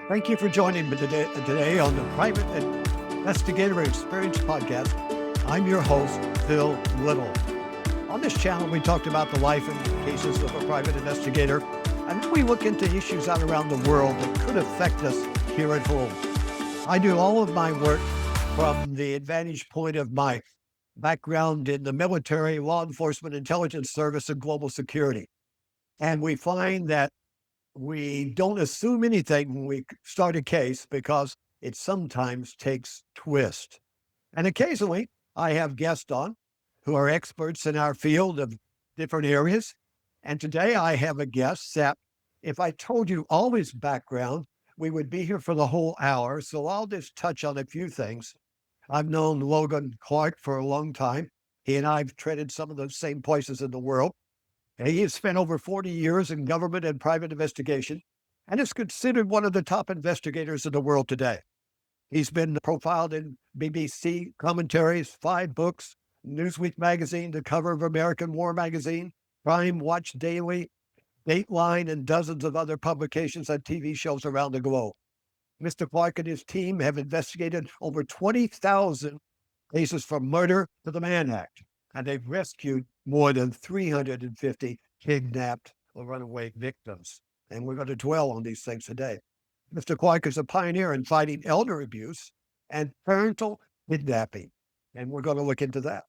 Thank you for joining me today on the Private Investigator Experience podcast. I'm your host, Phil Little. On this channel, we talked about the life and cases of a private investigator, and then we look into issues out around the world that could affect us here at home. I do all of my work from the advantage point of my background in the military, law enforcement, intelligence service, and global security. And we find that we don't assume anything when we start a case because it sometimes takes twist. And occasionally I have guests on who are experts in our field of different areas. And today I have a guest that if I told you all his background, we would be here for the whole hour. So I'll just touch on a few things. I've known Logan Clark for a long time. He and I have treaded some of those same places in the world. And he has spent over 40 years in government and private investigation and is considered one of the top investigators in the world today. He's been profiled in BBC commentaries, 5 books, Newsweek magazine, the cover of American War magazine, Crime Watch Daily, Dateline, and dozens of other publications and TV shows around the globe. Mr. Clark and his team have investigated over 20,000 cases from murder to the Mann Act, and they've rescued more than 350 kidnapped or runaway victims. And we're going to dwell on these things today. Mr. Clark is a pioneer in fighting elder abuse and parental kidnapping, and we're going to look into that.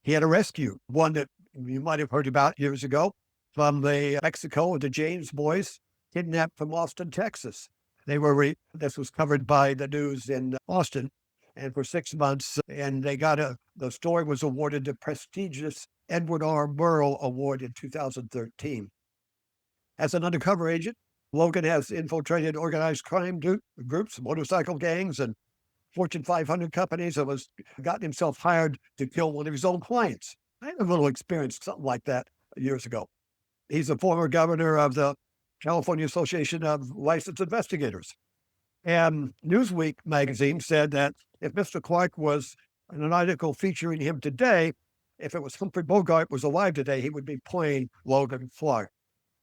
He had a rescue, one that you might have heard about years ago from the Mexico, the James boys, kidnapped from Austin, Texas. This was covered by the news in Austin, and for 6 months, and the story was awarded the prestigious Edward R. Murrow Award in 2013. As an undercover agent, Logan has infiltrated organized crime groups, motorcycle gangs, and Fortune 500 companies, and has gotten himself hired to kill one of his own clients. I had a little experience, something like that years ago. He's a former governor of the California Association of Licensed Investigators. And Newsweek magazine said that if Mr. Clark was in an article featuring him today, if it was Humphrey Bogart was alive today, he would be playing Logan Clark.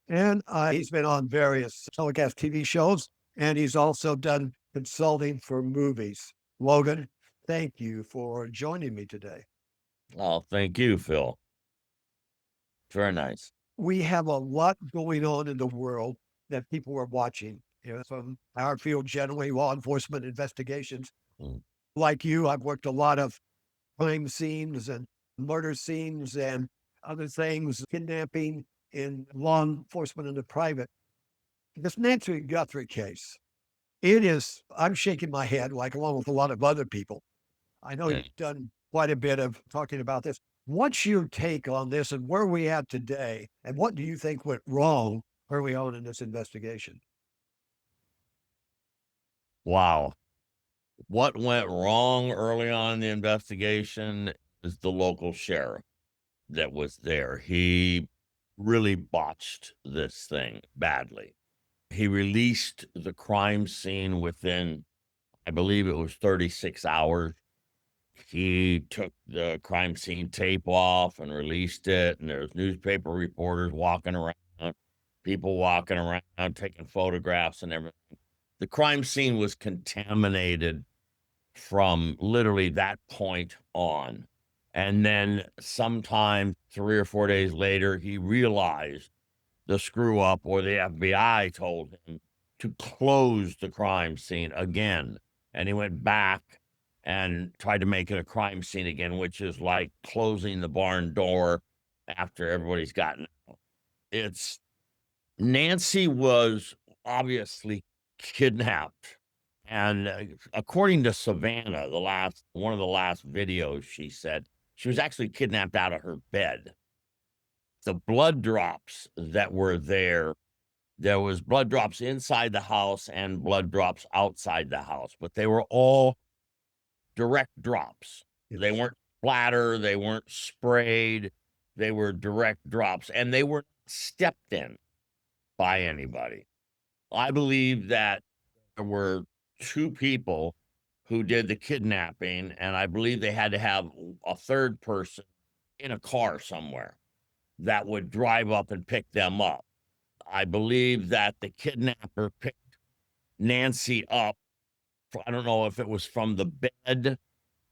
And he's been on various telecast TV shows, and he's also done consulting for movies. Logan, thank you for joining me today. Oh, thank you, Phil. Very nice. We have a lot going on in the world that people are watching, from our field generally, law enforcement investigations. Mm. Like you, I've worked a lot of crime scenes and murder scenes and other things, kidnapping in law enforcement and the private. This Nancy Guthrie case, I'm shaking my head, like along with a lot of other people. I know you've done quite a bit of talking about this. What's your take on this and where are we at today? And what do you think went wrong early on in this investigation? Wow. What went wrong early on in the investigation is the local sheriff that was there. He really botched this thing badly. He released the crime scene within, I believe it was 36 hours. He took the crime scene tape off and released it, and there's newspaper reporters walking around, people walking around, taking photographs and everything. The crime scene was contaminated from literally that point on. And then sometime 3 or 4 days later, he realized the screw up, or the FBI told him to close the crime scene again. And he went back and tried to make it a crime scene again, which is like closing the barn door after everybody's gotten out. Nancy was obviously kidnapped. And according to Savannah, one of the last videos, she said she was actually kidnapped out of her bed. The blood drops that were there was blood drops inside the house and blood drops outside the house, but they were all direct drops. They weren't splatter, they weren't sprayed, they were direct drops, and they were stepped in by anybody. I believe that there were 2 people who did the kidnapping, and I believe they had to have a third person in a car somewhere that would drive up and pick them up. I believe that the kidnapper picked Nancy up. I don't know if it was from the bed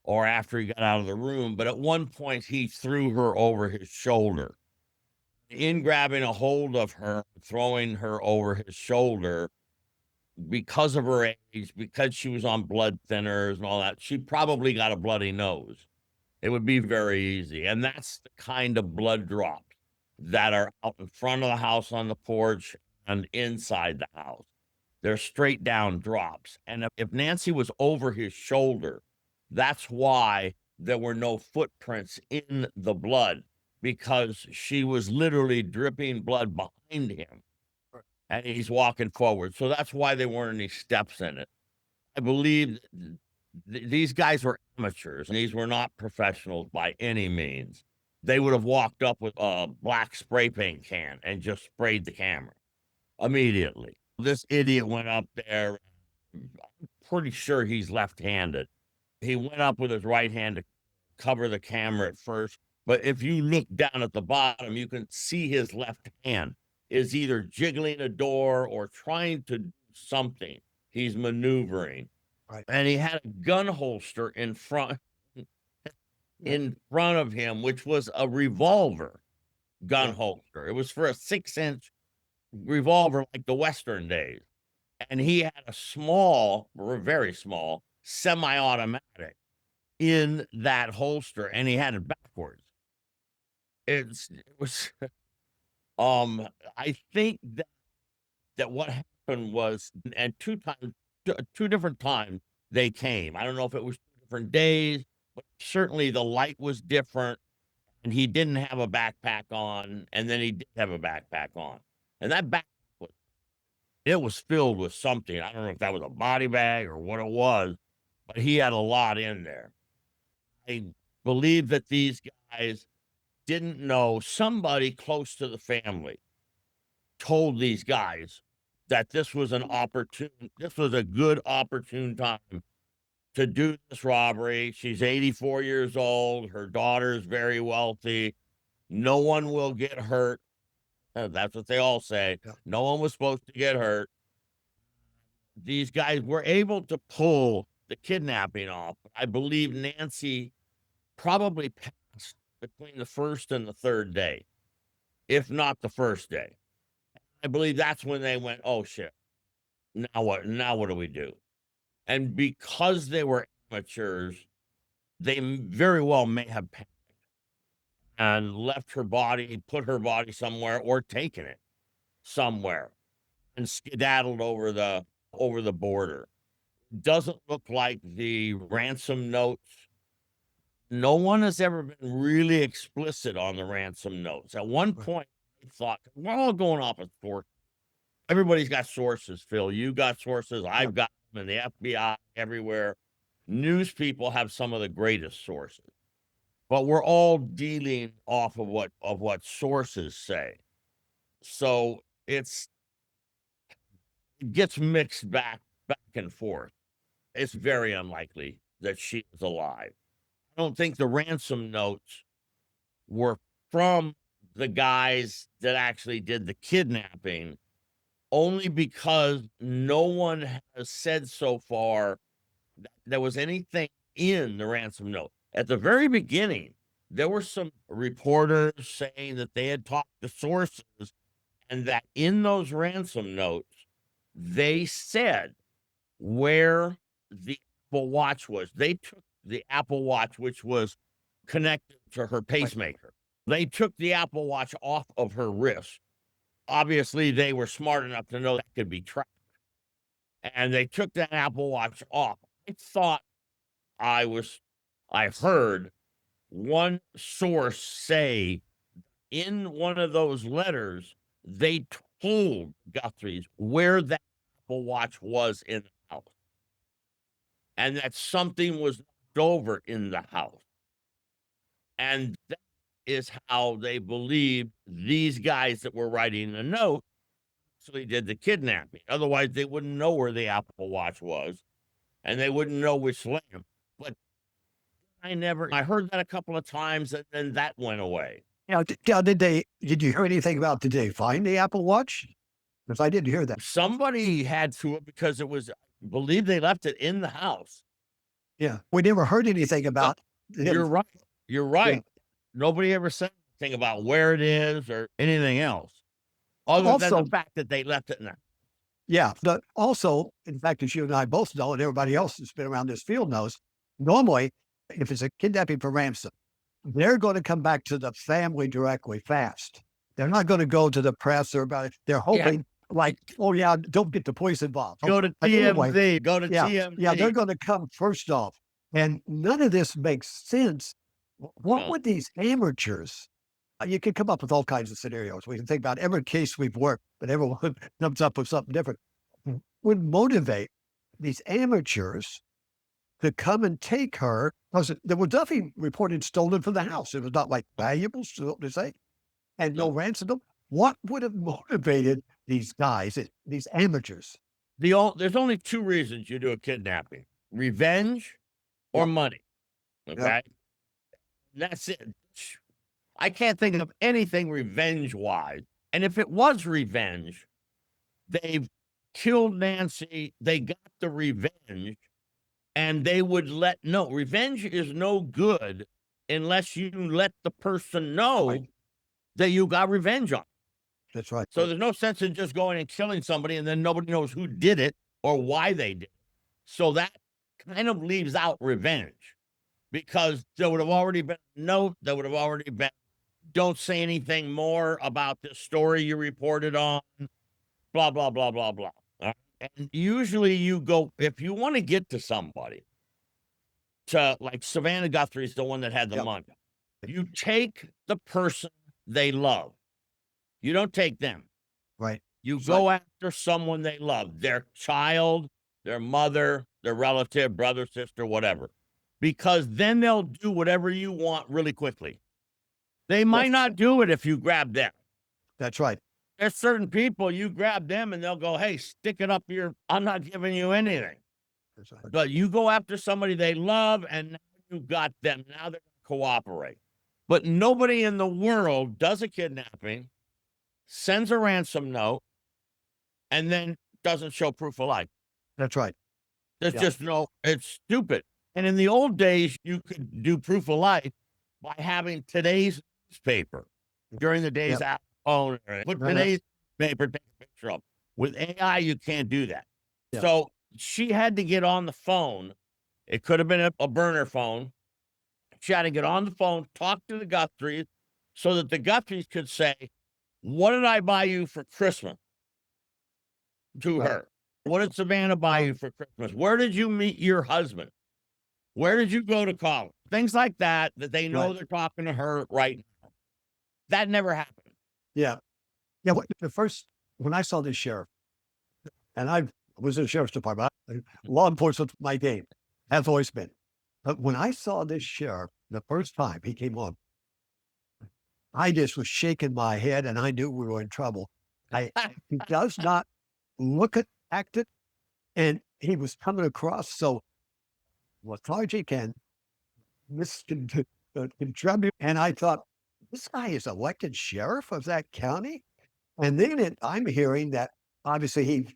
or after he got out of the room, but at one point he threw her over his shoulder. In grabbing a hold of her, throwing her over his shoulder, because of her age, because she was on blood thinners and all that, she probably got a bloody nose. It would be very easy. And that's the kind of blood drops that are out in front of the house on the porch and inside the house. They're straight down drops. And if Nancy was over his shoulder, that's why there were no footprints in the blood, because she was literally dripping blood behind him and he's walking forward. So that's why there weren't any steps in it. I believe these guys were amateurs. These were not professionals by any means. They would have walked up with a black spray paint can and just sprayed the camera immediately. This idiot went up there. I'm pretty sure he's left-handed. He went up with his right hand to cover the camera at first. But if you look down at the bottom, you can see his left hand is either jiggling a door or trying to do something. He's maneuvering. Right. And he had a gun holster in front of him, which was a revolver gun holster. It was for a 6-inch revolver like the Western days. And he had a small, or very small, semi-automatic in that holster, and he had it backwards. It was I think that what happened was, and two different times they came. I don't know if it was 2 different days, but certainly the light was different, and he didn't have a backpack on, and then he did have a backpack on. And that backpack was filled with something. I don't know if that was a body bag or what it was, but he had a lot in there. I believe that these guys didn't know. Somebody close to the family told these guys that this was a good opportune time to do this robbery. She's 84 years old. Her daughter's very wealthy. No one will get hurt. That's what they all say. Yeah. No one was supposed to get hurt. These guys were able to pull the kidnapping off. I believe Nancy probably passed between the first and the third day, if not the first day. I believe that's when they went, oh shit, now what do we do? And because they were amateurs, they very well may have panicked and left her body, put her body somewhere, or taken it somewhere and skedaddled over the border. Doesn't look like the ransom notes. No one has ever been really explicit on the ransom notes. At one point, I thought, we're all going off a source. Everybody's got sources, Phil. You got sources. I've got them in the FBI, everywhere. News people have some of the greatest sources. But we're all dealing off of what sources say. So it gets mixed back and forth. It's very unlikely that she is alive. I don't think the ransom notes were from the guys that actually did the kidnapping, only because no one has said so far that there was anything in the ransom note. At the very beginning, there were some reporters saying that they had talked to sources and that in those ransom notes, they said where the Apple Watch was. They took the Apple Watch, which was connected to her pacemaker. They took the Apple Watch off of her wrist. Obviously, they were smart enough to know that could be tracked. And they took that Apple Watch off. I thought I heard one source say in one of those letters, they told Guthrie's where that Apple Watch was in the house. And that something was knocked over in the house. And that is how they believed these guys that were writing the note actually did the kidnapping. Otherwise, they wouldn't know where the Apple Watch was, and they wouldn't know which lamp. But I heard that a couple of times, and then that went away. Now, did you hear anything about, did they find the Apple Watch? Because I didn't hear that. Somebody had to it because it was, I believe they left it in the house. Yeah. We never heard anything about You're him. right. You're right. Nobody ever said anything about where it is or anything else, other than the Also, fact that they left it in there. yeah. But also, in fact, as you and I both know, and everybody else that's been around this field knows, normally, if it's a kidnapping for ransom, they're going to come back to the family directly fast. They're not going to go to the press or about it. They're hoping, like, oh, yeah, don't get the police involved. Go to But anyway, TMZ. Go to yeah, TMZ. they're going to come first off. And none of this makes sense. What No. would these amateurs, you can come up with all kinds of scenarios. We can think about every case we've worked, but everyone comes up with something different. Would motivate these amateurs to come and take her, because there was nothing reported stolen from the house. It was not like valuables, so to say, and no ransom. What would have motivated these guys, these amateurs? There's only two reasons you do a kidnapping: revenge or Yep. money. Yep. Okay. That's it. I can't think of anything revenge wise. And if it was revenge, they've killed Nancy, they got the revenge, and they would no, revenge is no good unless you let the person know Right. that you got revenge on. That's right. So there's no sense in just going and killing somebody and then nobody knows who did it or why they did it. So that kind of leaves out revenge, because there would have already been a note, there would have already been, don't say anything more about this story you reported on, blah, blah, blah, blah, blah. And usually you go, if you want to get to somebody, to like Savannah Guthrie's the one that had the Yep. money, you take the person they love. You don't take them. Right. You That's go after someone they love, their child, their mother, their relative, brother, sister, whatever, because then they'll do whatever you want really quickly. They might not do it if you grab them. That's right. There's certain people, you grab them and they'll go, hey, stick it up your, I'm not giving you anything. That's right. But you go after somebody they love and now you've got them. Now they're going to cooperate. But nobody in the world does a kidnapping, sends a ransom note, and then doesn't show proof of life. That's right. There's Yeah. just no, it's stupid. And in the old days, you could do proof of life by having today's newspaper during the days Yep. phone. Put today's paper, take a picture of. With AI, you can't do that. Yeah. So she had to get on the phone. It could have been a burner phone. She had to get on the phone, talk to the Guthries, so that the Guthries could say, what did I buy you for Christmas? To Right. her. What did Savannah buy you for Christmas? Where did you meet your husband? Where did you go to college? Things like that, that they know Right. they're talking to her right now. That never happened. Yeah. Yeah. When I saw this sheriff, and I was in the sheriff's department, law enforcement's my game, has always been. But when I saw this sheriff the first time he came on, I just was shaking my head and I knew we were in trouble. He does not look at act it, and he was coming across so lethargic and contribute. And I thought, this guy is elected sheriff of that county. And then I'm hearing that obviously he,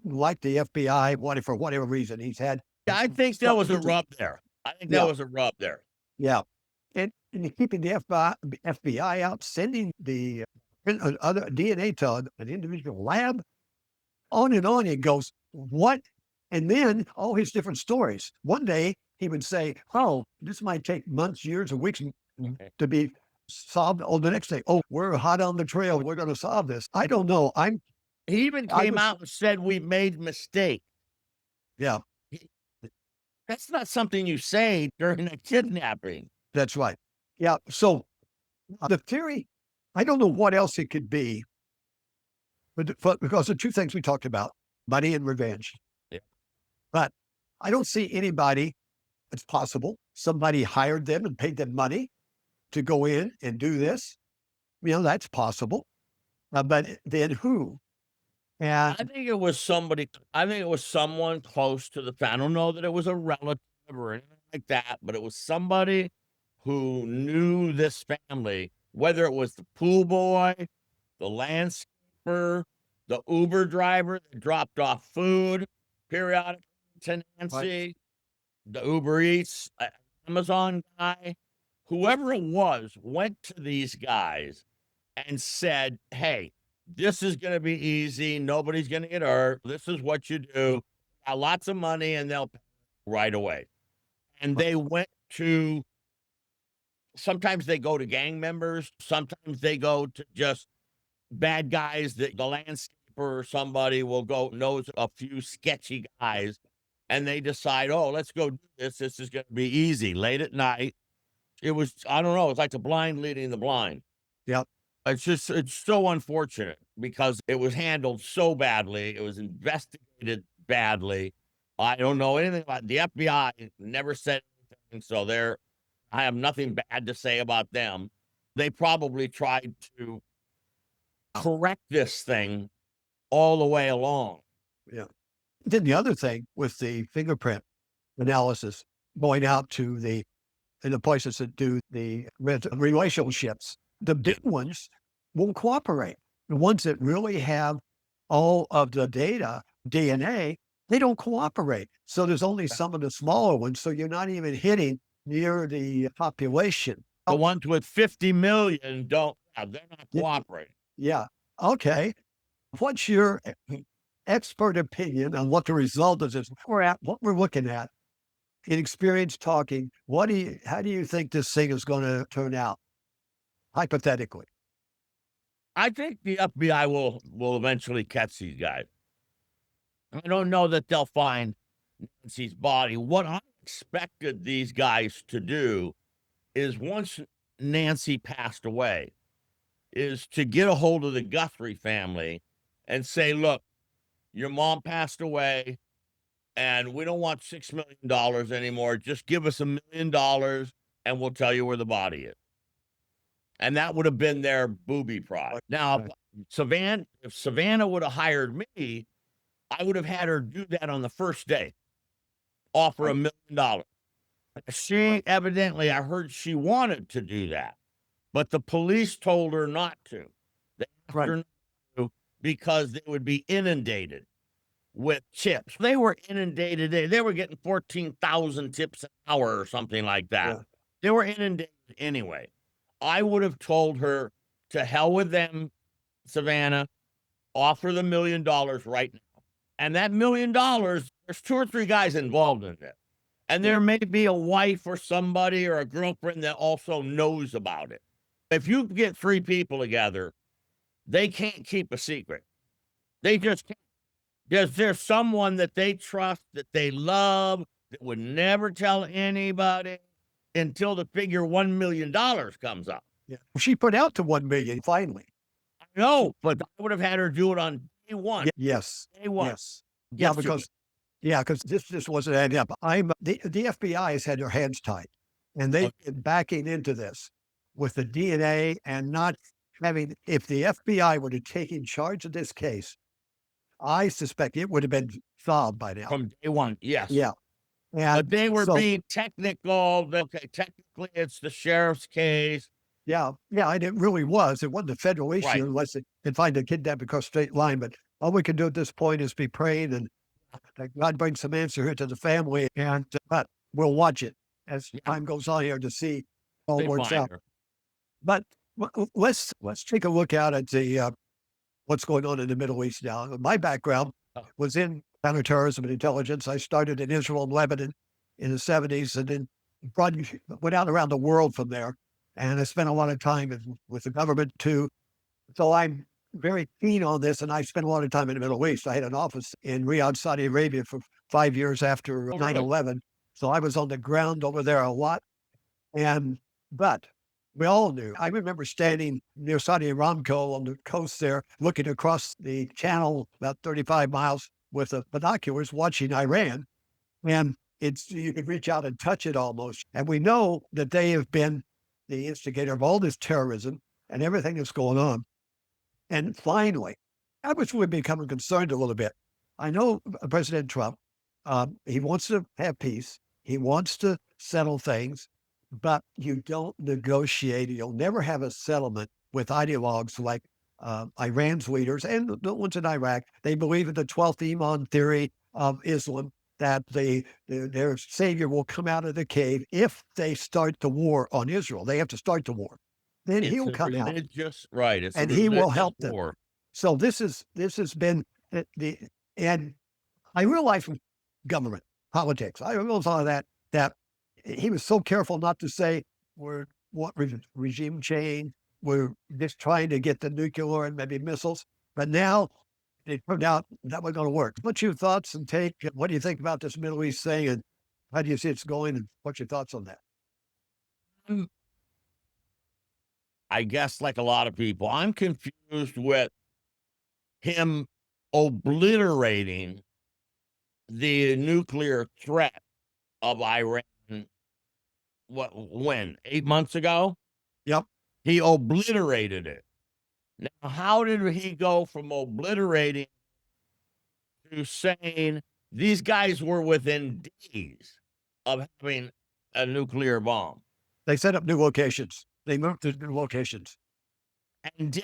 like the FBI, for whatever reason, he's had. I think there was a rub there. I think there was a rub there. Yeah. And you're keeping the FBI out, sending the other DNA to an individual lab, on and on it goes. What? And then all his different stories. One day he would say, oh, this might take months, years, or weeks to be solved. Oh, the next day, oh, we're hot on the trail. We're going to solve this. I don't know. He even came out and said, we made mistakes. Yeah. That's not something you say during a kidnapping. That's right. Yeah. So the theory, I don't know what else it could be, but because the two things we talked about, money and revenge. Yeah. But I don't see anybody, it's possible, somebody hired them and paid them money to go in and do this. That's possible. But then who? And I think it was somebody, I think it was someone close to the family. I don't know that it was a relative or anything like that, but it was somebody who knew this family, whether it was the pool boy, the landscaper, the Uber driver that dropped off food periodically to Right. Nancy, the Uber Eats, Amazon guy, whoever it was, went to these guys and said, "Hey, this is going to be easy. Nobody's going to get hurt. This is what you do. Got lots of money, and they'll pay right away." And they went to. Sometimes they go to gang members. Sometimes they go to just bad guys that the landscaper or somebody will go knows a few sketchy guys, and they decide, "Oh, let's go do this. This is going to be easy." Late at night, it was I don't know. It's like the blind leading the blind. Yep. It's so unfortunate because it was handled so badly. It was investigated badly. I don't know anything about the FBI. Never said anything, so I have nothing bad to say about them. They probably tried to correct this thing all the way along. Yeah. Then the other thing with the fingerprint analysis going out to the places that do the relationships, the big ones won't cooperate. The ones that really have all of the data, DNA, they don't cooperate. So there's only some of the smaller ones. So you're not even hitting near the population. The ones with 50 million they're not Yeah. cooperating. Yeah. Okay. What's your expert opinion on what the result of this? What we're looking at in experience talking. How do you think this thing is going to turn out? Hypothetically. I think the FBI will eventually catch these guys. I don't know that they'll find Nancy's body. What I expected these guys to do is once Nancy passed away, is to get a hold of the Guthrie family and say, "Look, your mom passed away, and we don't want $6 million anymore. Just give us $1 million, and we'll tell you where the body is." And that would have been their booby prize. Now, Right. if Savannah would have hired me, I would have had her do that on the first day, offer $1 million. She evidently, I heard she wanted to do that, but the police told her not to. They asked Right. her not to because they would be inundated with tips. They were inundated. They were getting 14,000 tips an hour or something like that. Yeah. They were inundated anyway. I would have told her, to hell with them, Savannah, offer the $1 million right now. And that $1 million, there's 2 or 3 guys involved in it. And there may be a wife or somebody or a girlfriend that also knows about it. If you get 3 people together, they can't keep a secret. They just can't. There's someone that they trust, that they love, that would never tell anybody until the figure $1 million comes up. Yeah. She put out to 1 million finally. I know, but I would have had her do it on day one. Yes. Day one. Yes. Yeah, Yes, because this just wasn't adding up. The FBI has had their hands tied, and they've been backing into this with the DNA and not having. If the FBI would have taken charge of this case, I suspect it would have been solved by now. from day one. Yes. Yeah. And But they were so, being technical. Okay, technically it's the sheriff's case. yeah, and it really was. It wasn't a federal issue Right. unless they can find a kidnap across state line. But all we can do at this point is be praying and that God brings some answer here to the family. And but we'll watch it as time goes on here to see how They it works find out. her. But let's take a look out at the what's going on in the Middle East now. My background was in counterterrorism and intelligence. I started in Israel and Lebanon in the 70s, and then went out around the world from there. And I spent a lot of time with the government too. So I'm very keen on this, and I spent a lot of time in the Middle East. I had an office in Riyadh, Saudi Arabia for 5 years after 9/11. So I was on the ground over there a lot. But we all knew. I remember standing near Saudi Aramco on the coast there, looking across the channel about 35 miles with the binoculars, watching Iran. And you could reach out and touch it almost. And we know that they have been the instigator of all this terrorism and everything that's going on. And finally, I was really becoming concerned a little bit. I know President Trump, he wants to have peace. He wants to settle things, but you don't negotiate. You'll never have a settlement with ideologues like Iran's leaders and the ones in Iraq, they believe in the 12th Imam theory of Islam, that their savior will come out of the cave if they start the war on Israel. They have to start the war. Then It's he'll a come out religious, right? It's a and he will religious help them. war. So this has been and I realize from government politics, I realize all of that he was so careful not to say we're regime change, we're just trying to get the nuclear and maybe missiles, but now it turned out that was going to work. What's your thoughts and take? What do you think about this Middle East thing, and how do you see it's going? And what's your thoughts on that? Mm, I guess, like a lot of people, I'm confused with him obliterating the nuclear threat of Iran. When 8 months ago, Yep, he obliterated it. Now, how did he go from obliterating to saying these guys were within days of having a nuclear bomb? they set up new locations. They moved to new locations.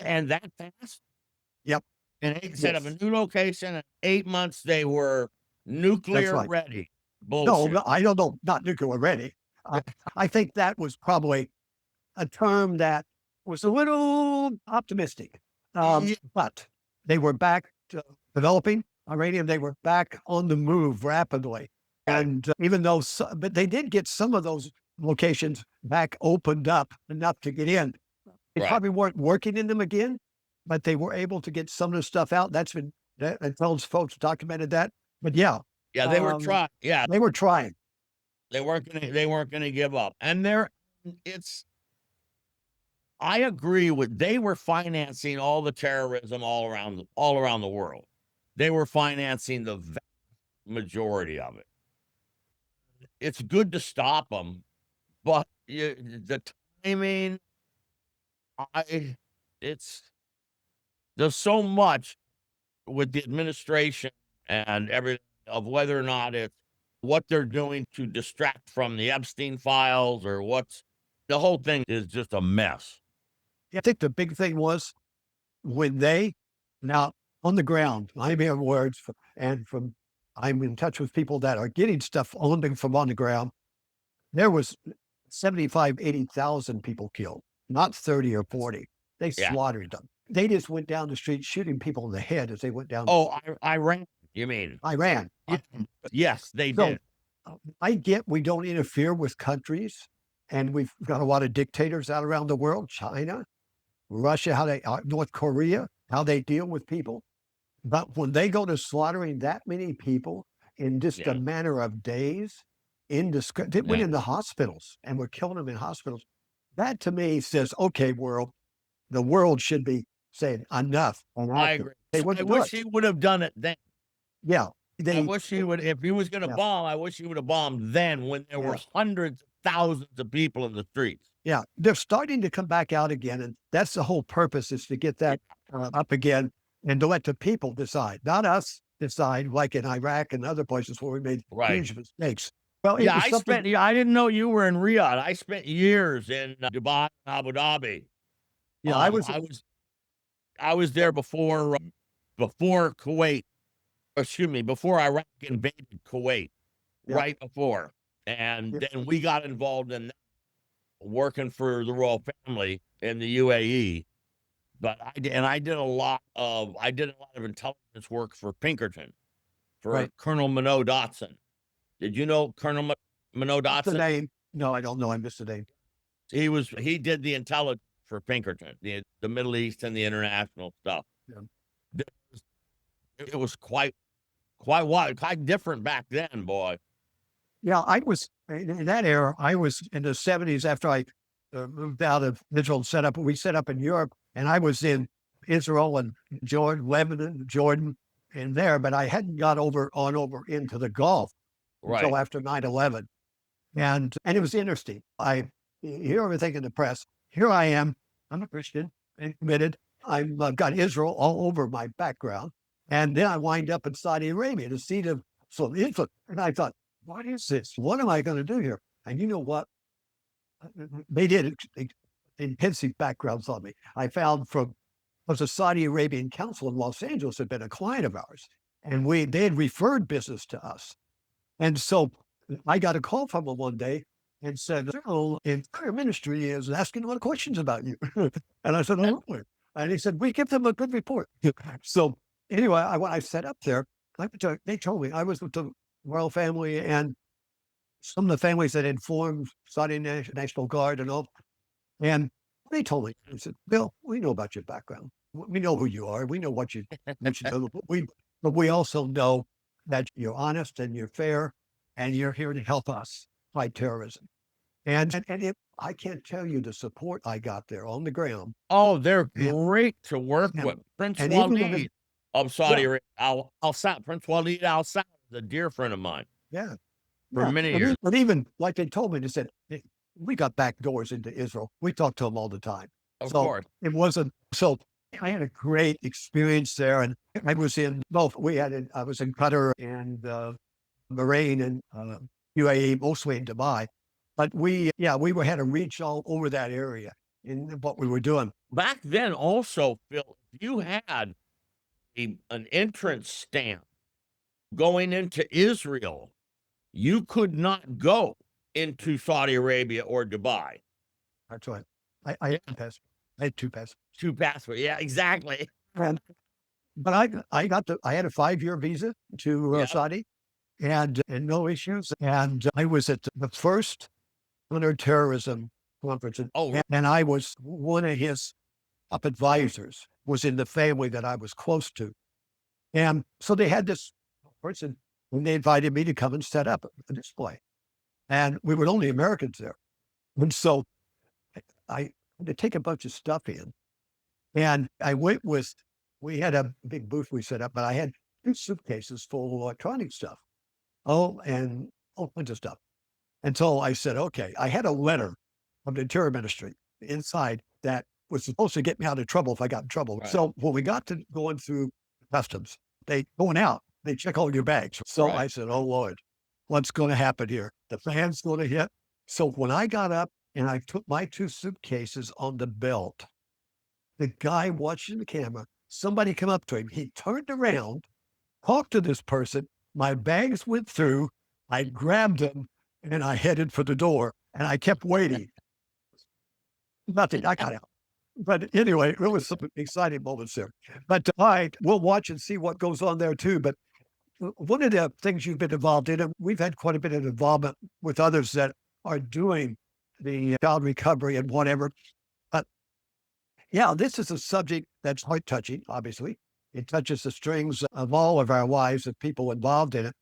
And that fast? Yep, And they set up a yes, new location. In 8 months, they were that's nuclear right. ready. No, Bullshit. no, I don't know, not nuclear ready. Yeah. I think that was probably a term that was a little optimistic. Yeah, But they were back to developing uranium. They were back on the move rapidly. right. And even though, but they did get some of those locations back opened up enough to get in. They Right. probably weren't working in them again, but they were able to get some of the stuff out. And those folks documented that. But yeah, Yeah, they were um, trying. Yeah, they were trying. they weren't gonna give up. And it's I agree with they were financing all the terrorism all around the world. They were financing the vast majority of it. It's good to stop them, but the timing, I it's there's so much with the administration and everything of whether or not it's what they're doing to distract from the Epstein files or what's the whole thing is just a mess. I think the big thing was when they now on the ground, I'm hearing words I'm in touch with people that are getting stuff from on the ground. There was 75, 80,000 people killed, not 30 or 40. They Yeah. slaughtered them. They just went down the street shooting people in the head as they went down. Oh, Iran, you mean? Iran. Yeah. Yes, they So did. I get we don't interfere with countries, and we've got a lot of dictators out around the world. China, Russia, North Korea, how they deal with people. But when they go to slaughtering that many people in just a Yeah. matter of days, they went Yeah. into hospitals and were killing them in hospitals. That to me says, okay, world, the world should be saying enough and I acting. agree. They I wouldn't do wish it. he would have done it then. Yeah, I they, wish he would if he was gonna yeah, bomb, I wish he would have bombed then when there were yes, hundreds of thousands of people in the streets. yeah. They're starting to come back out again, and that's the whole purpose is to get Yeah. that up again and to let the people decide, not us decide, like in Iraq and other places where we made Right. huge mistakes. Well, it Yeah, was something. I didn't know you were in Riyadh. I spent years in Dubai, Abu Dhabi. Yeah, I was. I was there before Kuwait, excuse me, before Iraq invaded Kuwait, Yeah, right before. And yeah, then we got involved in that, working for the royal family in the UAE. But I did a lot of intelligence work for Pinkerton, for right. Colonel Minot Dotson. Did you know Colonel Minot What's the Dotson? name? No, I don't know. I missed the name. He did the intelligence for Pinkerton, the Middle East and the international stuff. Yeah. It was it was quite different back then, boy. Yeah, I was in that era. I was in the 70s after I moved out of Israel and we set up in Europe, and I was in Israel and Jordan, Lebanon, Jordan, and there, but I hadn't got over into the Gulf until Right. after 9/11. And it was interesting. I hear everything in the press. Here I am. I'm a Christian and committed. I've got Israel all over my background. And then I wind up in Saudi Arabia, the seat of some influence. And I thought, what is this? What am I going to do here? And you know what? They did intensive backgrounds on me. I found from because the Saudi Arabian Council in Los Angeles had been a client of ours, and they had referred business to us. And so I got a call from him one day and said, "Oh, entire ministry is asking a lot of questions about you." And I said, "Oh, really?" And he said, "We give them a good report." So anyway, when I set up there, they told me I was with the royal family and some of the families that had formed Saudi National Guard and all. And they told me, they said, "Bill, we know about your background. We know who you are. We know what you do. But we also know that you're honest and you're fair and you're here to help us fight terrorism." I can't tell you the support I got there on the ground. Oh, they're And, great to work and, with. Prince and even when Walid of Saudi yeah, Arabia, Al Saud, Prince Walid Al Saud is a dear friend of mine yeah, for yeah. many years. But even like they told me, they said, "Hey, we got back doors into Israel. We talked to them all the time." Of So course. it wasn't, so I had a great experience there. And I was in both, I was in Qatar and Bahrain and UAE, mostly in Dubai. But we had a reach all over that area in what we were doing. Back then, also, Phil, if you had an entrance stamp going into Israel, you could not go into Saudi Arabia or Dubai. That's right. I had pass. I had two passports. Two passports. Yeah, exactly. And but I had a 5-year visa to Yeah. Saudi and no issues. And I was at the first counterterrorism conference, Oh, really? and I was one of his top advisors. Was in the family that I was close to, and so they had this person, and they invited me to come and set up a display, and we were only Americans there, and so I had to take a bunch of stuff in, and I went with. We had a big booth we set up, but I had 2 suitcases full of electronic stuff. Oh, and all kinds of stuff. Until I said, okay, I had a letter from the Interior Ministry inside that was supposed to get me out of trouble if I got in trouble. Right. So when we got to going through customs, going out, they check all your bags. So Right. I said, "Oh Lord, what's going to happen here? The fan's going to hit." So when I got up and I took my 2 suitcases on the belt, the guy watching the camera, somebody come up to him. He turned around, talked to this person. My bags went through. I grabbed them and I headed for the door and I kept waiting. Nothing. I got out. But anyway, it was some exciting moments there. But all right, we'll watch and see what goes on there too. But one of the things you've been involved in, and we've had quite a bit of involvement with others that are doing the child recovery and whatever. But yeah, this is a subject that's quite touching, obviously. It touches the strings of all of our lives of people involved in it.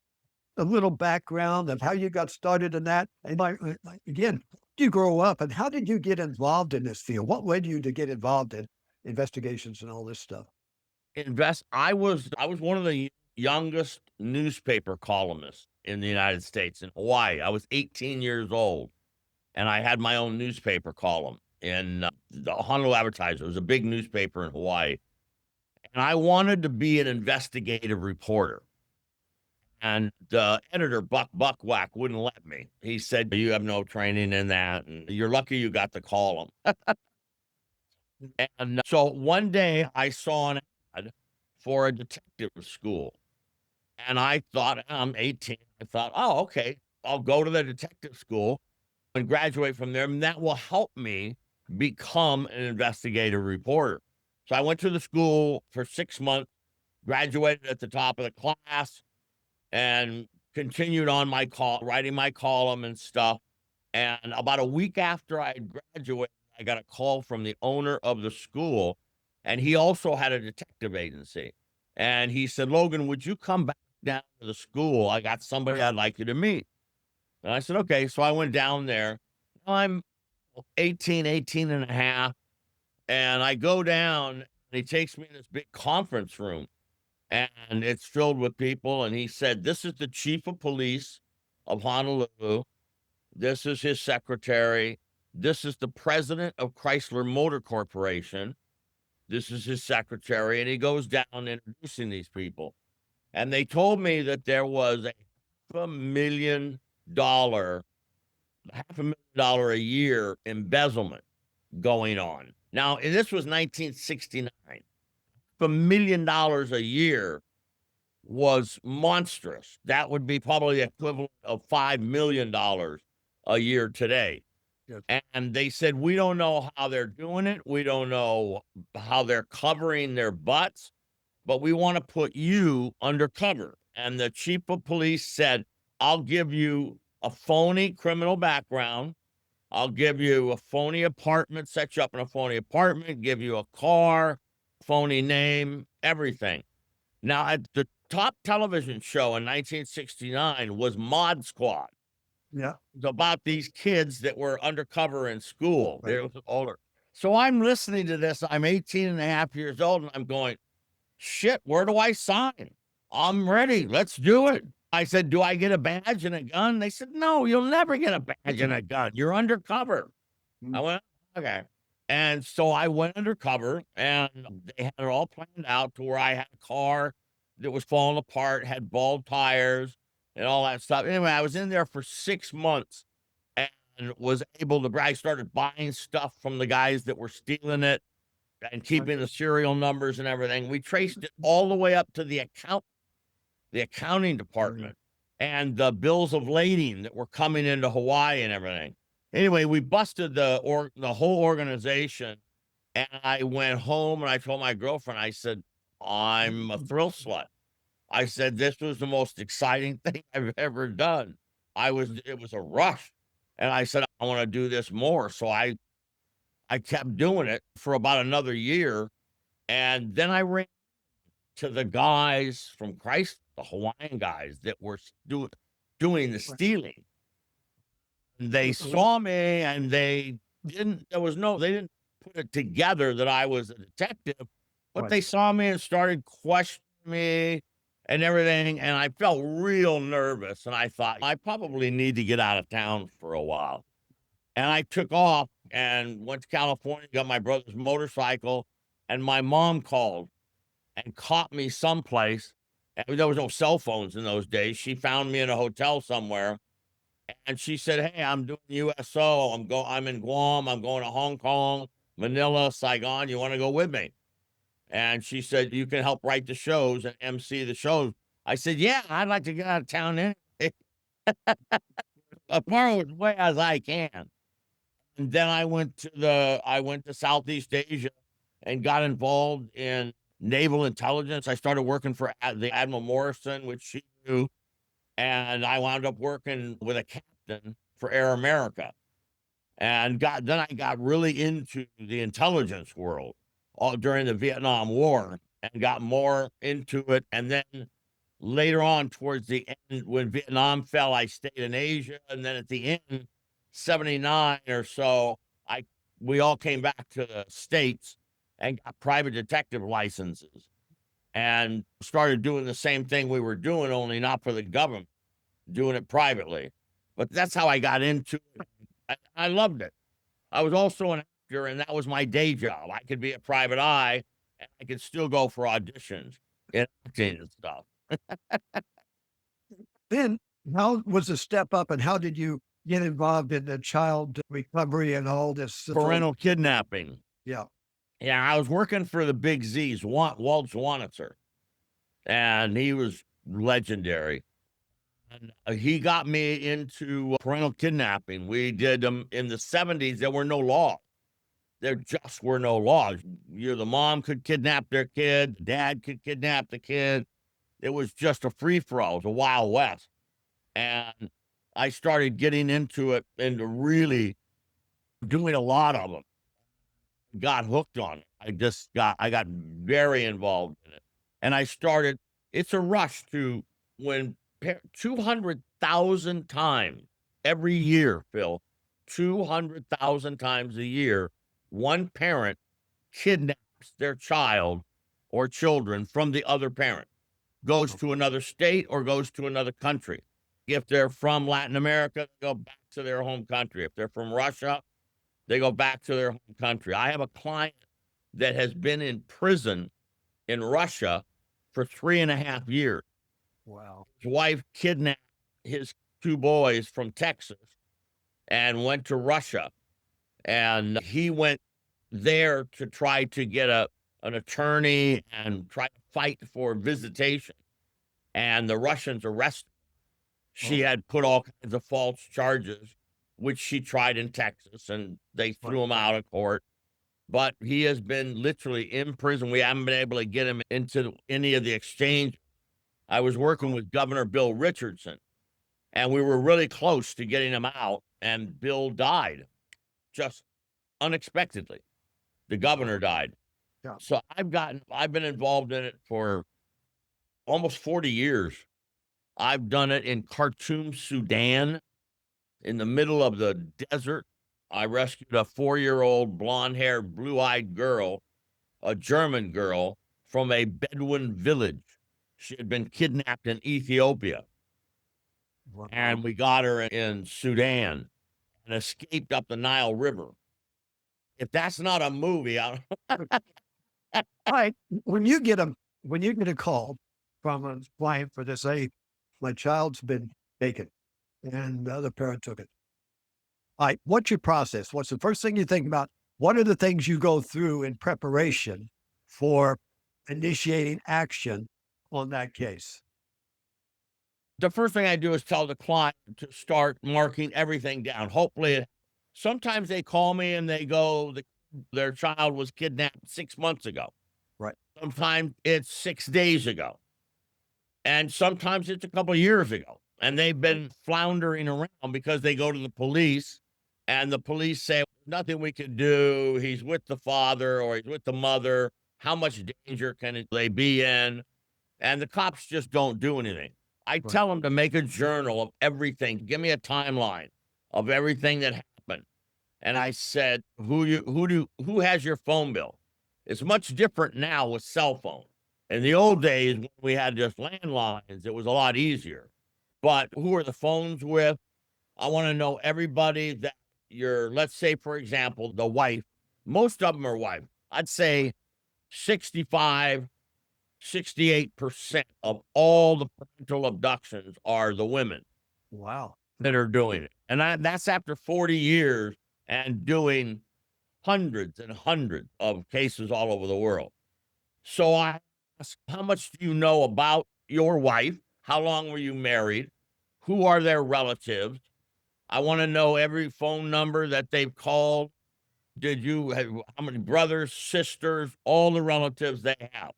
A little background of how you got started in that. And again, you grow up and how did you get involved in this field? What led you to get involved in investigations and all this stuff? I was one of the youngest newspaper columnists in the United States in Hawaii. I was 18 years old, and I had my own newspaper column in the Honolulu Advertiser. It was a big newspaper in Hawaii, and I wanted to be an investigative reporter. And the editor, Buck Buckwhack, wouldn't let me. He said, "You have no training in that, and you're lucky you got the column." And so one day I saw an ad for a detective school. And I thought, I'm 18. I thought, oh, okay, I'll go to the detective school and graduate from there. And that will help me become an investigative reporter. So I went to the school for 6 months, graduated at the top of the class, and continued on writing my column and stuff. And about a week after I had graduated, I got a call from the owner of the school, and he also had a detective agency. And he said, "Logan, would you come back down to the school? I got somebody I'd like you to meet." And I said, "Okay." So I went down there. I'm 18 and a half, and I go down, and he takes me in this big conference room, and it's filled with people. And he said, "This is the chief of police of Honolulu. This is his secretary. This is the president of Chrysler Motor Corporation. This is his secretary." And he goes down introducing these people. And they told me that there was a $500,000, $500,000 a year embezzlement going on. Now, and this was 1969. $500,000 a year was monstrous. That would be probably the equivalent of $5 million a year today. Yes. And they said, we don't know how they're doing it. We don't know how they're covering their butts, but we want to put you undercover. And the chief of police said, I'll give you a phony criminal background. I'll give you a phony apartment, set you up in a phony apartment, give you a car, phony name, everything. Now, at the top television show in 1969 was Mod Squad. Yeah. It's about these kids that were undercover in school. Right. They were older. So I'm listening to this. I'm 18 and a half years old, and I'm going, shit, where do I sign? I'm ready. Let's do it. I said, do I get a badge and a gun? They said, no, you'll never get a badge and a gun. You're undercover. I went, okay. And so I went undercover, and they had it all planned out to where I had a car that was falling apart, had bald tires and all that stuff. Anyway, I was in there for 6 months and was able to, I started buying stuff from the guys that were stealing it and keeping the serial numbers and everything. We traced it all the way up to the accounting department and the bills of lading that were coming into Hawaii and everything. Anyway, we busted the whole organization, and I went home and I told my girlfriend, I said, I'm a thrill slut. I said, this was the most exciting thing I've ever done. It was a rush. And I said, I want to do this more. So I kept doing it for about another year. And then I ran to the guys from Christ, the Hawaiian guys that were doing the stealing. They saw me and they didn't put it together that I was a detective, but they saw me and started questioning me and everything. And I felt real nervous. And I thought, I probably need to get out of town for a while. And I took off and went to California, got my brother's motorcycle, and my mom called and caught me someplace. And there was no cell phones in those days. She found me in a hotel somewhere. And she said, hey, I'm doing USO. I'm in Guam. I'm going to Hong Kong, Manila, Saigon. You want to go with me? And she said, you can help write the shows and MC the shows. I said, yeah, I'd like to get out of town anyway. As far away as I can. And then I went to Southeast Asia and got involved in naval intelligence. I started working for the Admiral Morrison, which she knew. And I wound up working with a captain for Air America, and then I got really into the intelligence world all during the Vietnam War and got more into it. And then later on, towards the end, when Vietnam fell, I stayed in Asia. And then at the end, 79 or so, we all came back to the States and got private detective licenses and started doing the same thing we were doing, only not for the government, doing it privately. But that's how I got into it. I loved it. I was also an actor, and that was my day job. I could be a private eye, and I could still go for auditions and acting and stuff. Then how was the step up, and how did you get involved in the child recovery and all this? Parental kidnapping. Yeah. Yeah, I was working for the Big Z's, Walt Zwanitzer, and he was legendary. And he got me into parental kidnapping. We did them in the 70s. There were no laws. There just were no laws. The mom could kidnap their kid, the dad could kidnap the kid. It was just a free-for-all. It was a Wild West. And I started getting into it and really doing a lot of them. Got hooked on it. I got very involved in it. And it's a rush to when 200,000 times every year, Phil, 200,000 times a year, one parent kidnaps their child or children from the other parent, goes to another state or goes to another country. If they're from Latin America, they go back to their home country. If they're from Russia, they go back to their home country. I have a client that has been in prison in Russia for 3.5 years. Wow. His wife kidnapped his 2 boys from Texas and went to Russia. And he went there to try to get an attorney and try to fight for visitation. And the Russians arrested her. She Oh, had put all kinds of false charges, which she tried in Texas, and they right. threw him out of court. But he has been literally in prison. We haven't been able to get him into any of the exchange. I was working with Governor Bill Richardson, and we were really close to getting him out, and Bill died just unexpectedly. The governor died. Yeah. So I've been involved in it for almost 40 years. I've done it in Khartoum, Sudan, in the middle of the desert. I rescued a 4-year-old blonde-haired, blue-eyed girl, a German girl, from a Bedouin village. She had been kidnapped in Ethiopia, Wow. and we got her in Sudan and escaped up the Nile River. If that's not a movie, I don't All right. When you get a call from a client for this, say, my child's been taken and the other parent took it. All right. What's your process? What's the first thing you think about? What are the things you go through in preparation for initiating action on that case? the first thing I do is tell the client to start marking everything down. Sometimes they call me and they go, their child was kidnapped 6 months ago. Right. Sometimes it's 6 days ago. And sometimes it's a couple of years ago. And they've been floundering around because they go to the police and the police say, nothing we can do. He's with the father or he's with the mother. How much danger can they be in? And the cops just don't do anything. I Right. tell them to make a journal of everything. Give me a timeline of everything that happened. And I said, who has your phone bill? It's much different now with cell phones. In the old days, when we had just landlines, it was a lot easier. But who are the phones with? I want to know everybody that let's say, for example, the wife. Most of them are wife. I'd say 65, 68% of all the parental abductions are the women Wow. that are doing it. And that's after 40 years and doing hundreds and hundreds of cases all over the world. So I ask, how much do you know about your wife? How long were you married? Who are their relatives? I want to know every phone number that they've called. How many brothers, sisters, all the relatives they have?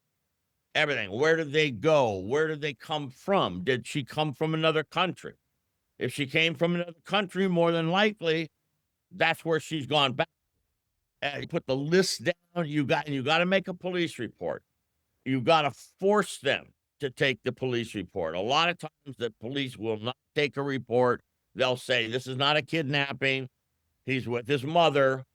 Everything. Where did they go? Where did they come from? Did she come from another country? If she came from another country, more than likely, that's where she's gone back. You put the list down. You got to make a police report. You got to force them to take the police report. A lot of times, the police will not take a report. They'll say this is not a kidnapping. He's with his mother,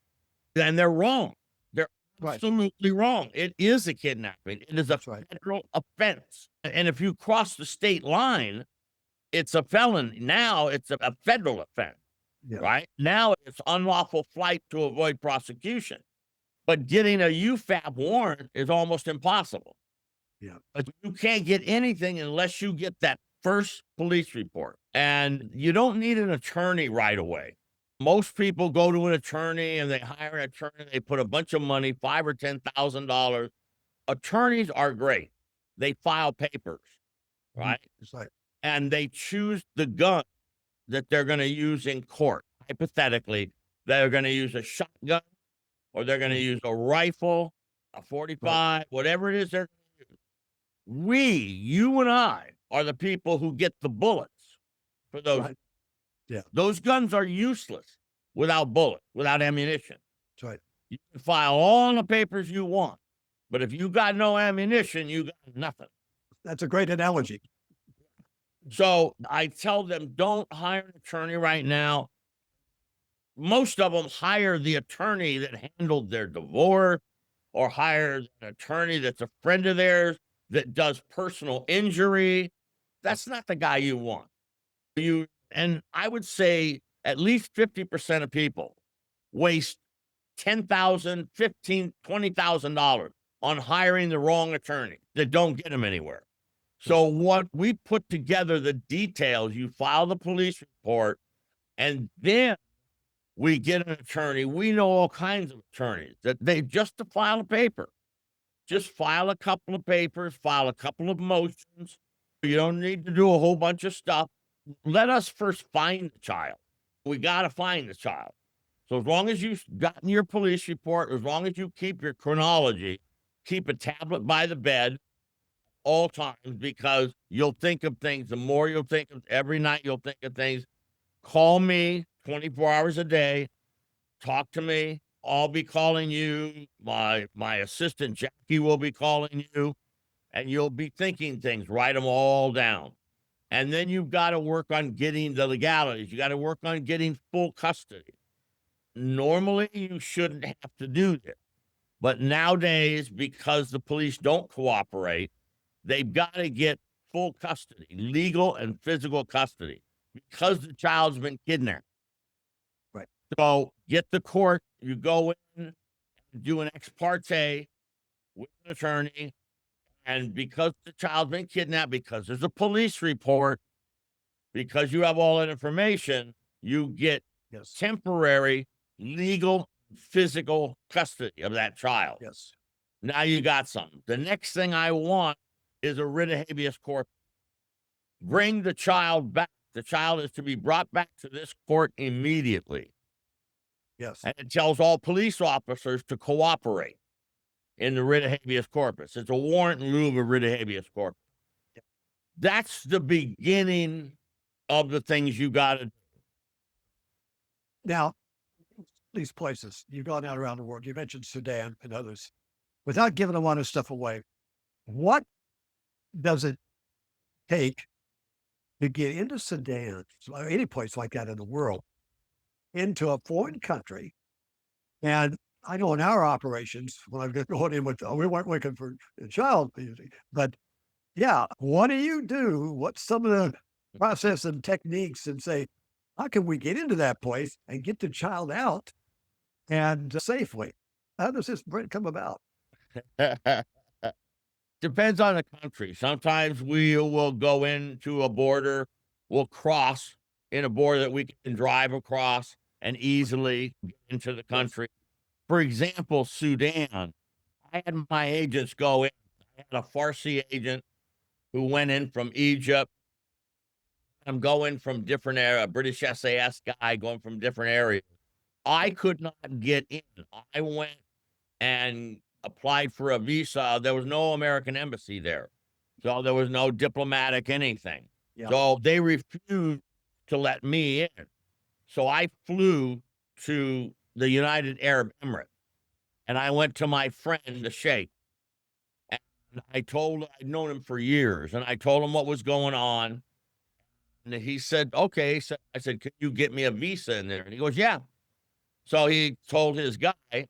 and they're wrong. They're Right. absolutely wrong. It is a kidnapping. It is a That's right. federal offense. And if you cross the state line, it's a felony. Now it's a federal offense, Yeah. right? Now it's unlawful flight to avoid prosecution. But getting a UFAP warrant is almost impossible. Yeah. But you can't get anything unless you get that first police report. And you don't need an attorney right away. Most people go to an attorney and they hire an attorney. They put a bunch of money, $5,000 or $10,000. Attorneys are great. They file papers, right? It's like, And they choose the gun that they're going to use in court. Hypothetically, they're going to use a shotgun or they're going to use a rifle, a 45, whatever it is they're going to use. You and I, are the people who get the bullets for those. Right. Yeah. Those guns are useless without bullets, without ammunition. That's right. You can file all the papers you want, but if you got no ammunition, you got nothing. That's a great analogy. So I tell them, don't hire an attorney right now. Most of them hire the attorney that handled their divorce or hire an attorney that's a friend of theirs that does personal injury. That's not the guy you want. And I would say at least 50% of people waste $10,000, $15,000, $20,000 on hiring the wrong attorney that don't get them anywhere. So what we put together the details, you file the police report, and then we get an attorney. We know all kinds of attorneys that they just to file a paper. Just file a couple of papers, file a couple of motions. You don't need to do a whole bunch of stuff. Let us first find the child. We got to find the child. So as long as you've gotten your police report, as long as you keep your chronology, keep a tablet by the bed all times, because you'll think of things. The more you'll think of, every night you'll think of things. Call me 24 hours a day. Talk to me. I'll be calling you. My assistant Jackie will be calling you, and you'll be thinking things. Write them all down. And then you've got to work on getting the legalities. You got to work on getting full custody. Normally, you shouldn't have to do this. But nowadays, because the police don't cooperate, they've got to get full custody, legal and physical custody, because the child's been kidnapped. Right. So get the court, you go in, do an ex parte with an attorney, and because the child's been kidnapped, because there's a police report, because you have all that information, you get Yes. temporary legal physical custody of that child. Yes. Now you got something. The next thing I want is a writ of habeas corpus. Bring the child back. The child is to be brought back to this court immediately. Yes. And it tells all police officers to cooperate in the writ of habeas corpus. It's a warrant in lieu of a writ of habeas corpus. Yeah. That's the beginning of the things you got to do. Now, these places, you've gone out around the world. You mentioned Sudan and others. Without giving a lot of stuff away, what does it take to get into Sudan, or any place like that in the world, into a foreign country? And I know in our operations, when I've been going in with, we weren't looking for a child, but yeah, what do you do? What's some of the process and techniques, and say, how can we get into that place and get the child out and safely? How does this come about? Depends on the country. Sometimes we will go into a border, we'll cross in a border that we can drive across and easily get into the country. For example, Sudan, I had my agents go in. I had a Farsi agent who went in from Egypt. I'm going from different area, British SAS guy going from different areas. I could not get in. I went and applied for a visa. There was no American embassy there. So there was no diplomatic anything. Yeah. So they refused to let me in. So I flew to the United Arab Emirates, and I went to my friend, the Sheikh. And I'd known him for years, and I told him what was going on. And he said, okay. So I said, can you get me a visa in there? And he goes, yeah. So he told his guy, he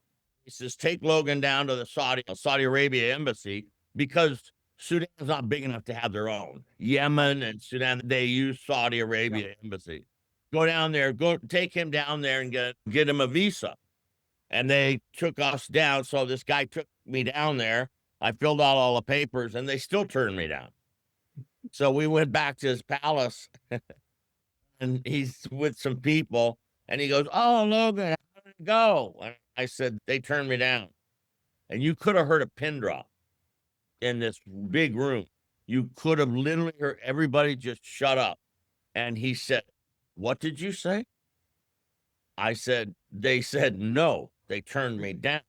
says, take Logan down to the Saudi Arabia embassy, because Sudan's not big enough to have their own. Yemen and Sudan, they use Saudi Arabia embassy. Go down there, take him down there and get him a visa. And they took us down. So this guy took me down there. I filled out all the papers, and they still turned me down. So we went back to his palace, and he's with some people, and he goes, oh, Logan, how did it go? And I said, they turned me down. And you could have heard a pin drop in this big room. You could have literally heard everybody just shut up. And he said, what did you say? I said, they said no. They turned me down.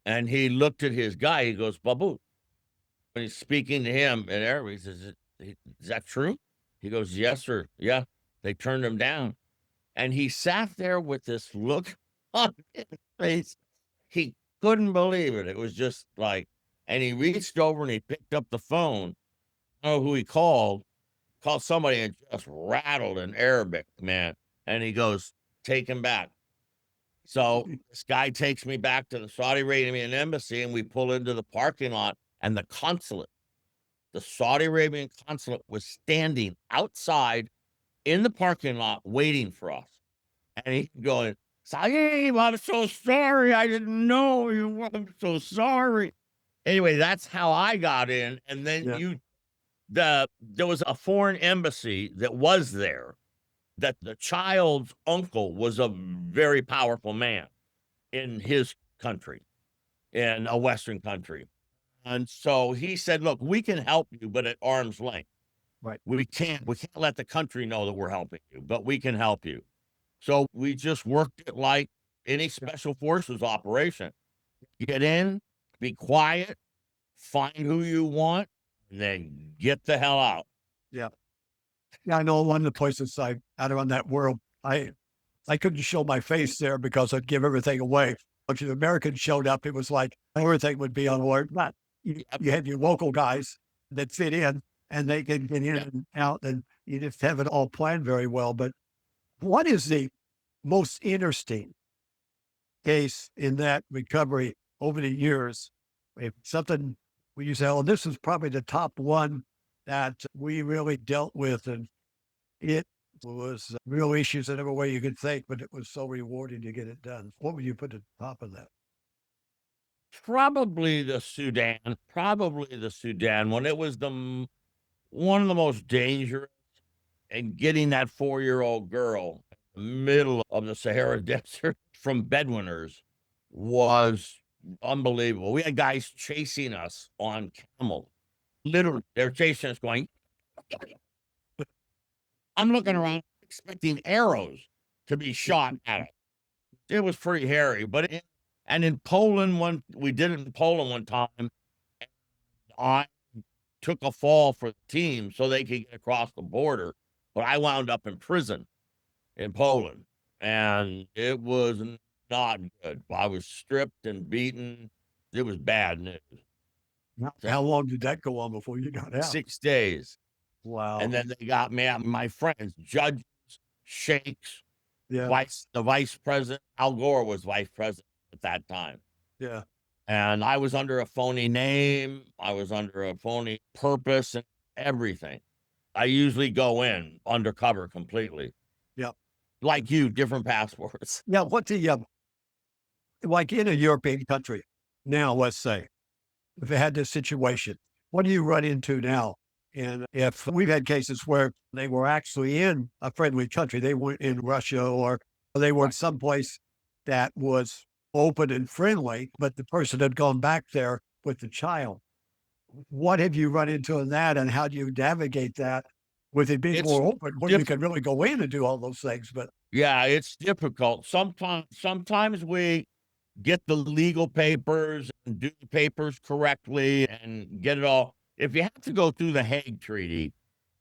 And he looked at his guy. He goes, Babu. When he's speaking to him in Arabic, he says, is that true? He goes, yes, sir. Yeah, they turned him down. And he sat there with this look on his face. He couldn't believe it. It was just like, and he reached over and he picked up the phone. I don't know who he called somebody, and just rattled in Arabic, man. And he goes, take him back. So this guy takes me back to the Saudi Arabian embassy, and we pull into the parking lot, and the consulate, the Saudi Arabian consulate, was standing outside in the parking lot waiting for us. And he's going, Saeed, I'm so sorry. I didn't know you. I'm so sorry. Anyway, that's how I got in. And then there was a foreign embassy that was there, that the child's uncle was a very powerful man in his country, in a Western country. And so he said, look, we can help you, but at arm's length. Right. We can't let the country know that we're helping you, but we can help you. So we just worked it like any special forces operation. Get in, be quiet, find who you want, and then get the hell out. Yeah. Yeah. I know one of the places out around that world, I couldn't show my face there because I'd give everything away. If the Americans showed up, it was like everything would be on alert. But you have your local guys that fit in and they can get in Yeah. and out, and you just have it all planned very well. But what is the most interesting case in that recovery over the years? If something where you say, oh, this is probably the top one that we really dealt with, and it was real issues in every way you could think, but it was so rewarding to get it done. What would you put at the top of that? Probably the Sudan. When it was one of the most dangerous, and getting that 4-year-old girl in the middle of the Sahara Desert from Bedouiners was unbelievable. We had guys chasing us on camels. Literally, they're chasing us going, I'm looking around expecting arrows to be shot at us. It was pretty hairy, and in Poland, we did it in Poland one time, and I took a fall for the team so they could get across the border, but I wound up in prison in Poland, and it was not good. I was stripped and beaten. It was bad news. How long did that go on before you got out? 6 days. Wow. And then they got me out, my friends, judges, sheikhs, Yeah. the vice president. Al Gore was vice president at that time. Yeah. And I was under a phony name. I was under a phony purpose and everything. I usually go in undercover completely. Yeah. Like you, different passports. Yeah. What's like in a European country now, let's say, if it had this situation, what do you run into now? And if we've had cases where they were actually in a friendly country, they weren't in Russia or they were in someplace that was open and friendly, but the person had gone back there with the child. What have you run into in that, and how do you navigate that with it being It's more open when you can really go in and do all those things? But Yeah, it's difficult. Sometimes we get the legal papers and do the papers correctly and get it all. If you have to go through the Hague Treaty,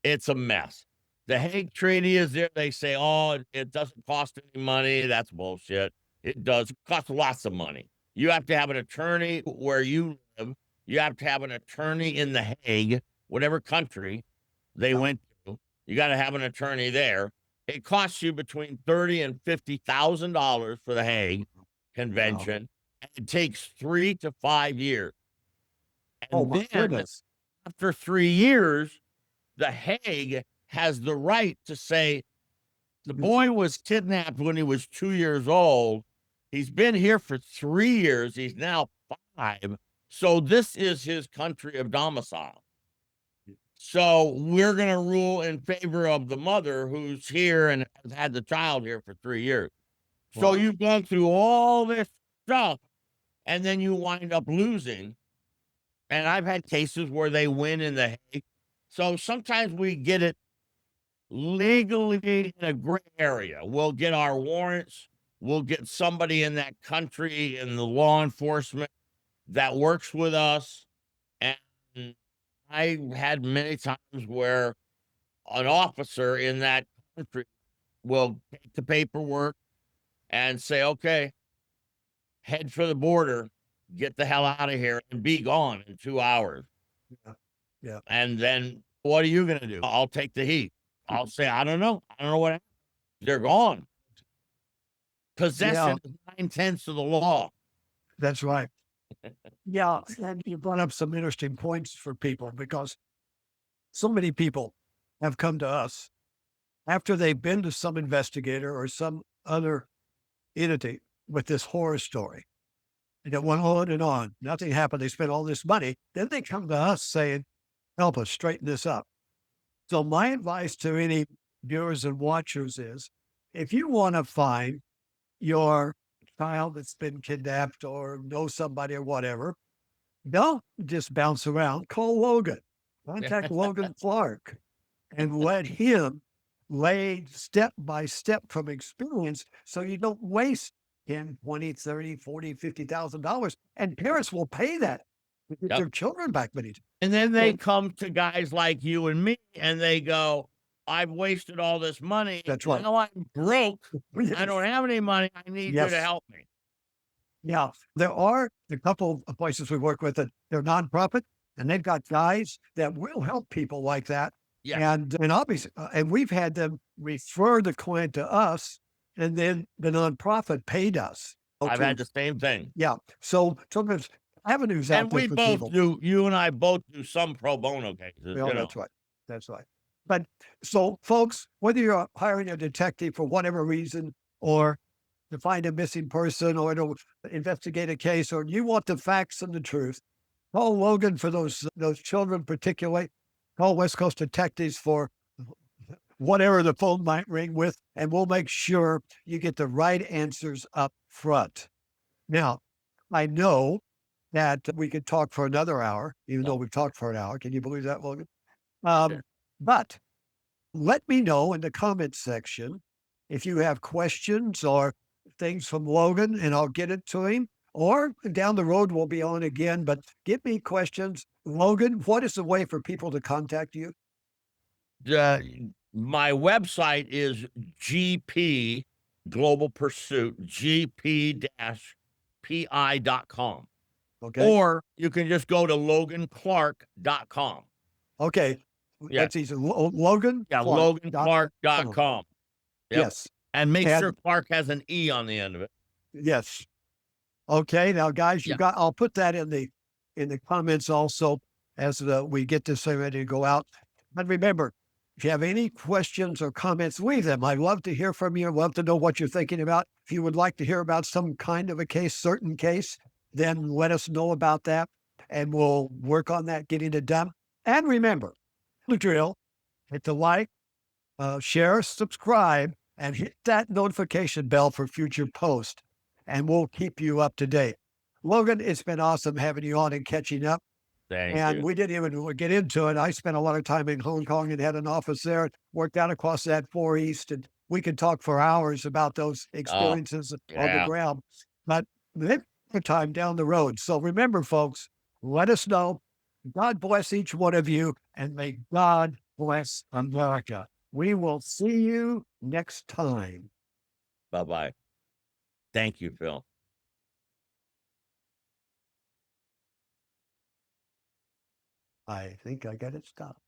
it's a mess. The Hague Treaty is there. They say, oh, it doesn't cost any money. That's bullshit. It does cost lots of money. You have to have an attorney where you live. You have to have an attorney in the Hague, whatever country they went to. You got to have an attorney there. It costs you between $30,000 and $50,000 for the Hague Convention. And it takes 3 to 5 years. And my goodness. after 3 years, the Hague has the right to say, the boy was kidnapped when he was 2 years old. He's been here for 3 years. He's now 5. So this is his country of domicile. So we're going to rule in favor of the mother who's here and has had the child here for 3 years. So you've gone through all this stuff and then you wind up losing. And I've had cases where they win in the Hague. So sometimes we get it legally in a gray area. We'll get our warrants. We'll get somebody in that country in the law enforcement that works with us. And I had many times where an officer in that country will take the paperwork and say, okay, head for the border, get the hell out of here and be gone in 2 hours. Yeah. And then what are you going to do? I'll take the heat. I'll say, I don't know. I don't know what happened. They're gone. Possession is 9/10 of the law. That's right. Yeah. And you brought up some interesting points for people, because so many people have come to us after they've been to some investigator or some other entity with this horror story. And it went on and on. Nothing happened. They spent all this money. Then they come to us saying, help us straighten this up. So my advice to any viewers and watchers is, if you want to find your child that's been kidnapped or know somebody or whatever, Don't just bounce around. Call Logan. Contact Logan Clark and let him lay step by step from experience so you don't waste 10, 20, 30, 40, $50,000. And parents will pay that to get Yep. their children back many. And then they So come to guys like you and me and they go, I've wasted all this money. that's right. Now I'm broke. I Yes. don't have any money. I need you to Yes. help me. Yeah. There are a couple of places we work with that they're nonprofit and they've got guys that will help people like that. Yeah. And obviously, and we've had them refer the client to us, and then the nonprofit paid us. I've To had the same thing. Yeah. So sometimes avenues out And there we for both people. do, you and I both do some pro bono cases, Well, you know. that's right. That's right. But so, folks, whether you're hiring a detective for whatever reason, or to find a missing person, or to investigate a case, or you want the facts and the truth, call Logan for those children particularly. Call West Coast Detectives for whatever the phone might ring with, and we'll make sure you get the right answers up front. Now, I know that we could talk for another hour, even though we've talked for an hour. Can you believe that, Logan? Sure. But let me know in the comments section if you have questions or things from Logan, and I'll get it to him. Or down the road, we'll be on again. But give me questions. Logan, what is the way for people to contact you? My website is GP Global Pursuit, gp-pi.com. Okay. Or you can just go to loganclark.com. Okay. Yeah. That's easy. Logan? Yeah, Clark. loganclark.com. Yep. Yes. And make And sure Clark has an E on the end of it. yes. Okay. Now, guys, Yeah. I'll put that in the comments also as we get this thing ready to go out. But remember, if you have any questions or comments, leave them. I'd love to hear from you. I'd love to know what you're thinking about. If you would like to hear about some kind of a case, certain case, then let us know about that and we'll work on that, getting it done. And remember the drill: hit the like, share, subscribe, and hit that notification bell for future posts, and we'll keep you up to date. Logan, it's been awesome having you on and catching up. Thank And you. we didn't even get into it. I spent a lot of time in Hong Kong and had an office there, worked out across that 4 East, and we could talk for hours about those Oh, experiences on the yeah. ground. But maybe for time down the road. So remember, folks, let us know. God bless each one of you, and may God bless America. We will see you next time. Bye-bye. Thank you, Phil. I think I got it stopped.